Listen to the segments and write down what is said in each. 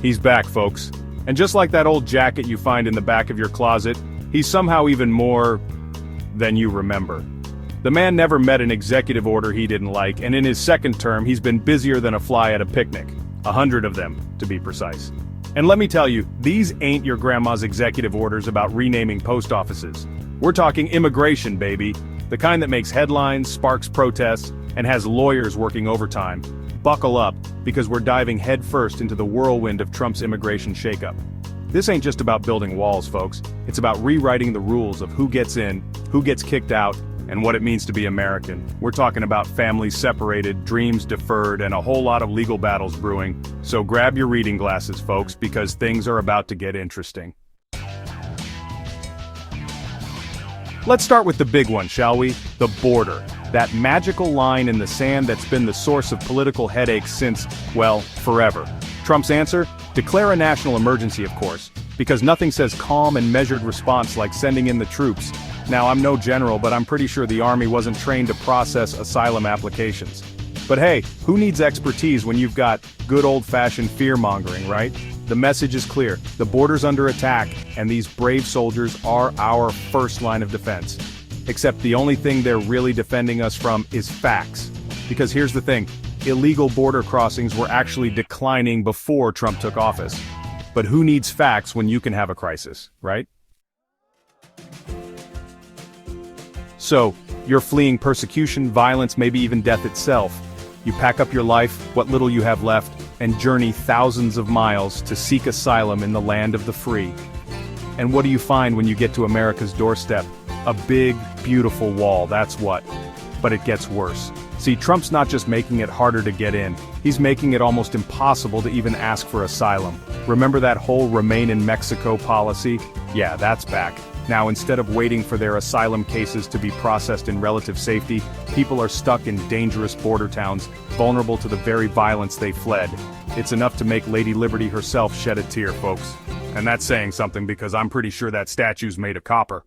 He's back, folks. And just like that old jacket you find in the back of your closet, he's somehow even more than you remember. The man never met an executive order he didn't like, and in his second term he's been busier than a fly at a picnic. 100 of them, to be precise. And let me tell you, these ain't your grandma's executive orders about renaming post offices. We're talking immigration, baby. The kind that makes headlines, sparks protests, and has lawyers working overtime. Buckle up, because we're diving headfirst into the whirlwind of Trump's immigration shakeup. This ain't just about building walls, folks. It's about rewriting the rules of who gets in, who gets kicked out, and what it means to be American. We're talking about families separated, dreams deferred, and a whole lot of legal battles brewing. So grab your reading glasses, folks, because things are about to get interesting. Let's start with the big one, shall we? The border. That magical line in the sand that's been the source of political headaches since, well, forever. Trump's answer? Declare a national emergency, of course, because nothing says calm and measured response like sending in the troops. Now, I'm no general, but I'm pretty sure the Army wasn't trained to process asylum applications. But hey, who needs expertise when you've got good old-fashioned fear-mongering, right? The message is clear, the border's under attack, and these brave soldiers are our first line of defense. Except the only thing they're really defending us from is facts. Because here's the thing, illegal border crossings were actually declining before Trump took office. But who needs facts when you can have a crisis, right? So, you're fleeing persecution, violence, maybe even death itself. You pack up your life, what little you have left, and journey thousands of miles to seek asylum in the land of the free. And what do you find when you get to America's doorstep? A big, beautiful wall, that's what. But it gets worse. See, Trump's not just making it harder to get in, he's making it almost impossible to even ask for asylum. Remember that whole Remain in Mexico policy? Yeah, that's back. Now, instead of waiting for their asylum cases to be processed in relative safety, people are stuck in dangerous border towns, vulnerable to the very violence they fled. It's enough to make Lady Liberty herself shed a tear, folks. And that's saying something because I'm pretty sure that statue's made of copper.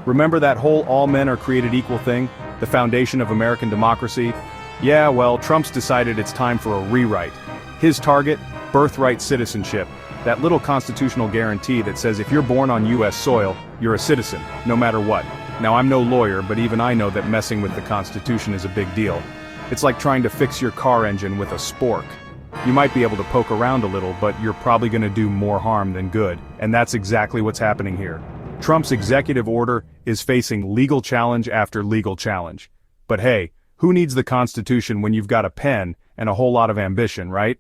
Remember that whole all men are created equal thing? The foundation of American democracy? Yeah, well, Trump's decided it's time for a rewrite. His target? Birthright citizenship. That little constitutional guarantee that says if you're born on U.S. soil, you're a citizen, no matter what. Now, I'm no lawyer, but even I know that messing with the Constitution is a big deal. It's like trying to fix your car engine with a spork. You might be able to poke around a little, but you're probably going to do more harm than good, and that's exactly what's happening here. Trump's executive order is facing legal challenge after legal challenge. But hey, who needs the Constitution when you've got a pen and a whole lot of ambition, right?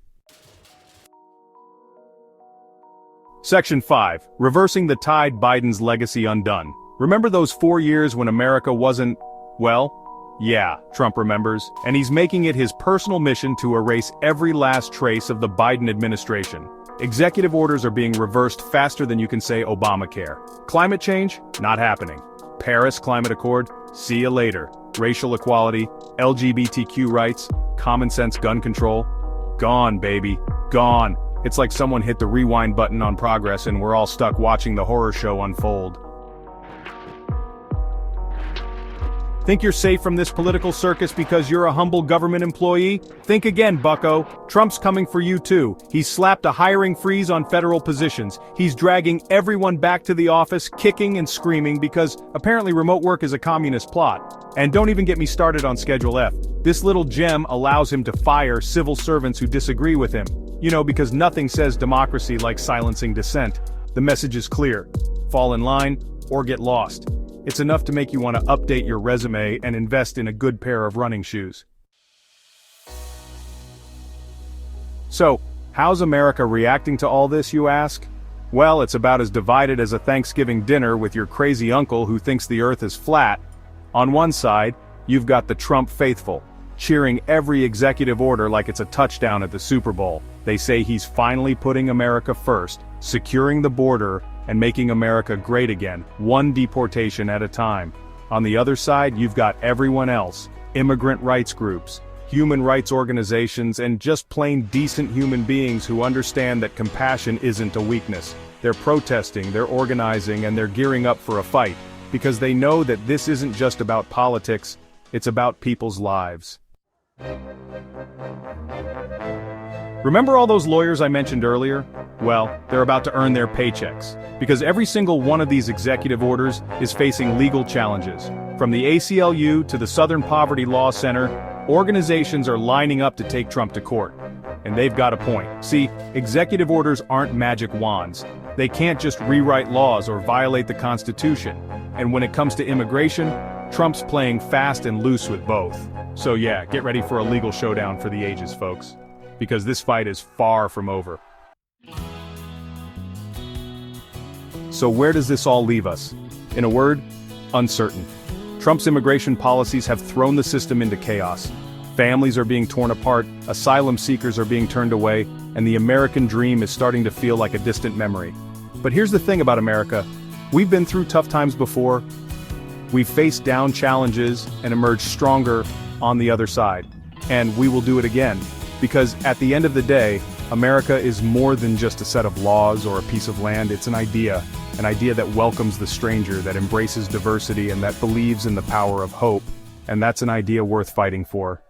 Section 5. Reversing the tide, Biden's legacy undone. Remember those 4 years when America wasn't, well, yeah, Trump remembers, and he's making it his personal mission to erase every last trace of the Biden administration. Executive orders are being reversed faster than you can say Obamacare. Climate change? Not happening. Paris Climate Accord? See you later. Racial equality, LGBTQ rights, common sense gun control? Gone, baby. Gone. It's like someone hit the rewind button on progress and we're all stuck watching the horror show unfold. Think you're safe from this political circus because you're a humble government employee? Think again, bucko. Trump's coming for you too. He's slapped a hiring freeze on federal positions. He's dragging everyone back to the office, kicking and screaming because apparently remote work is a communist plot. And don't even get me started on Schedule F. This little gem allows him to fire civil servants who disagree with him. You know, because nothing says democracy like silencing dissent. The message is clear. Fall in line, or get lost. It's enough to make you want to update your resume and invest in a good pair of running shoes. So, how's America reacting to all this, you ask? Well, it's about as divided as a Thanksgiving dinner with your crazy uncle who thinks the earth is flat. On one side, you've got the Trump faithful, cheering every executive order like it's a touchdown at the Super Bowl. They say he's finally putting America first, securing the border, and making America great again, one deportation at a time. On the other side, you've got everyone else, immigrant rights groups, human rights organizations, and just plain decent human beings who understand that compassion isn't a weakness. They're protesting, they're organizing, and they're gearing up for a fight, because they know that this isn't just about politics, it's about people's lives. Remember all those lawyers I mentioned earlier? Well, they're about to earn their paychecks, because every single one of these executive orders is facing legal challenges. From the ACLU to the Southern Poverty Law Center, organizations are lining up to take Trump to court. And they've got a point. See, executive orders aren't magic wands. They can't just rewrite laws or violate the Constitution. And when it comes to immigration, Trump's playing fast and loose with both. So yeah, get ready for a legal showdown for the ages, folks. Because this fight is far from over. So where does this all leave us? In a word, uncertain. Trump's immigration policies have thrown the system into chaos. Families are being torn apart, asylum seekers are being turned away, and the American dream is starting to feel like a distant memory. But here's the thing about America. We've been through tough times before. We've faced down challenges and emerged stronger on the other side. And we will do it again. Because at the end of the day, America is more than just a set of laws or a piece of land. It's an idea that welcomes the stranger, that embraces diversity, and that believes in the power of hope. And that's an idea worth fighting for.